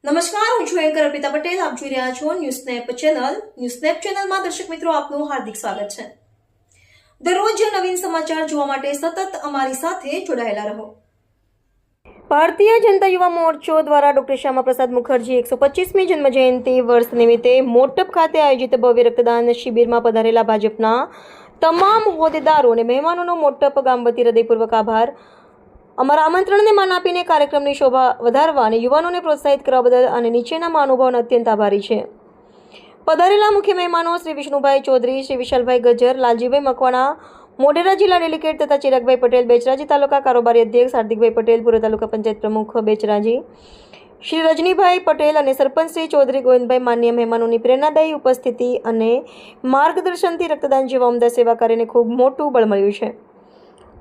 નમસ્કાર, હું છું એન્કર અર્પિતા પટેલ. આપ જોઈ રહ્યા છો news snap channel. News snap ચેનલમાં દર્શક મિત્રો આપનું હાર્દિક સ્વાગત છે. દરરોજ નવીન સમાચાર જોવા માટે સતત અમારી સાથે જોડાયેલા રહો. ભારતીય જનતા યુવા મોરચો દ્વારા ડોક્ટર શ્યામાપ્રસાદ મુખર્જી 125મી જન્મજયંતિ વર્ષ નિમિત્તે મોટપ ખાતે આયોજિત ભવ્ય રક્તદાન શિબિરમાં પધારેલા ભાજપના તમામ હોદ્દેદારો અને મહેમાનોનો મોટપ ગામ વતી હૃદયપૂર્વક આભાર. અમારા આમંત્રણને માન આપીને કાર્યક્રમની શોભા વધારવા અને યુવાનોને પ્રોત્સાહિત કરવા બદલ અને નીચેના મહાનુભાવોને અત્યંત આભારી છે. પધારેલા મુખ્ય મહેમાનો શ્રી વિષ્ણુભાઈ ચૌધરી, શ્રી વિશાલભાઈ ગજર, લાલજીભાઈ મકવાણા, મોઢેરા જિલ્લા ડેલિગેટ તથા ચિરાગભાઈ પટેલ, બેચરાજી તાલુકા કારોબારી અધ્યક્ષ હાર્દિકભાઈ પટેલ, પૂર્વ તાલુકા પંચાયત પ્રમુખ બેચરાજી, શ્રી રજનીભાઈ પટેલ અને સરપંચ શ્રી ચૌધરી ગોવિંદભાઈ, માન્ય મહેમાનોની પ્રેરણાદાયી ઉપસ્થિતિ અને માર્ગદર્શનથી રક્તદાન જેવા ઉમદા સેવા કાર્યને ખૂબ મોટું બળ મળ્યું છે.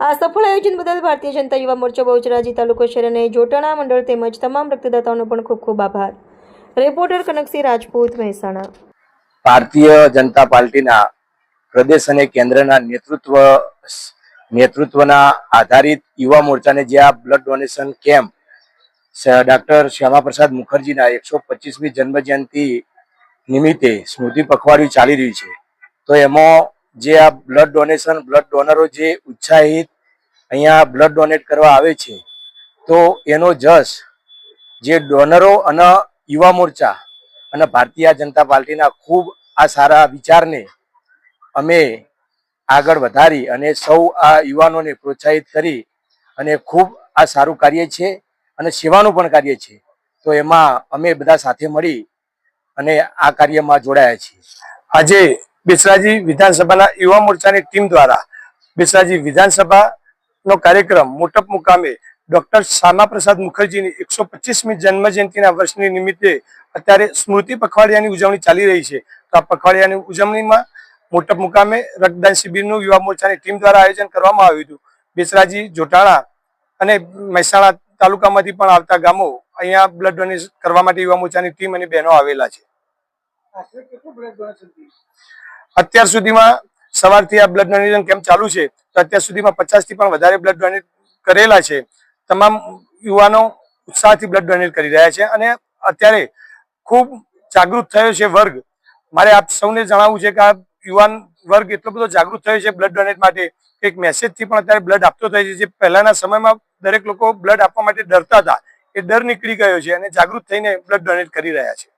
આ સફળ આયોજન બદલ ભારતીય જનતા યુવા મોરચો બહુચરાજી તાલુકો શહેર અને જોટાણા મંડળ તેમજ તમામ રક્તદાતાઓનો પણ ખૂબ ખૂબ આભાર. રિપોર્ટર કનકસિંહ રાજપૂત, મહેસાણા. ભારતીય જનતા પાર્ટીના પ્રદેશ અને કેન્દ્રના નેતૃત્વના આધારિત યુવા મોરચાને જે આ blood donation camp doctor Shyamaprasad મુખર્જીના 125મી જન્મજયંતિ નિમિત્તે સ્મૃતિ પખવાડિયું ચાલી રહ્યું છે. તો એમાં જે આ બ્લડ ડોનેશન બ્લડ ડોનરો જે ઉત્સાહિત અહીંયા બ્લડ ડોનેટ કરવા આવે છે, તો એનો જશ જે ડોનરો અને યુવા મોરચા અને ભારતીય જનતા પાર્ટીના ખૂબ આ સારા વિચારને અમે આગળ વધારી અને સૌ આ યુવાનોને પ્રોત્સાહિત કરી અને ખૂબ આ સારું કાર્ય છે અને સેવાનું પણ કાર્ય છે. તો એમાં અમે બધા સાથે મળી અને આ કાર્યમાં જોડાયા છીએ. આજે બેચરાજી વિધાનસભાના યુવા મોરચાની ટીમ દ્વારા બેચરાજી વિધાનસભાનો કાર્યક્રમ મોટપ મુકામે ડોક્ટર શ્યામાપ્રસાદ મુખર્જીની 125મી જન્મજયંતિના વર્ષની નિમિત્તે અત્યારે સ્મૃતિ પખવાડિયાની ઉજવણી ચાલી રહી છે. તો આ પખવાડિયાની ઉજવણીમાં મોટપ મુકામે રક્તદાન શિબિરનું યુવા મોરચાની ટીમ દ્વારા આયોજન કરવામાં આવ્યું હતું. બેચરાજી, જોટાણા અને મહેસાણા તાલુકામાંથી પણ આવતા ગામો અહીંયા બ્લડ ડોનેશન કરવા માટે યુવા મોરચાની ટીમ અને બહેનો આવેલા છે. અત્યાર સુધીમાં સવારથી આ બ્લડ ડોનેશન કેમ્પ ચાલુ છે, તો અત્યાર સુધીમાં 50 થી પણ વધારે બ્લડ ડોનેટ કરેલા છે. તમામ યુવાનો ઉત્સાહથી બ્લડ ડોનેટ કરી રહ્યા છે અને અત્યારે ખૂબ જાગૃત થયો છે વર્ગ. મારે આપ સૌને જણાવવું છે કે આ યુવાન વર્ગ એટલો બધો જાગૃત થયો છે બ્લડ ડોનેટ માટે કે એક મેસેજથી પણ અત્યારે બ્લડ આપતો થાય છે. જે પહેલાના સમયમાં દરેક લોકો બ્લડ આપવા માટે ડરતા હતા, એ ડર નીકળી ગયો છે અને જાગૃત થઈને બ્લડ ડોનેટ કરી રહ્યા છે.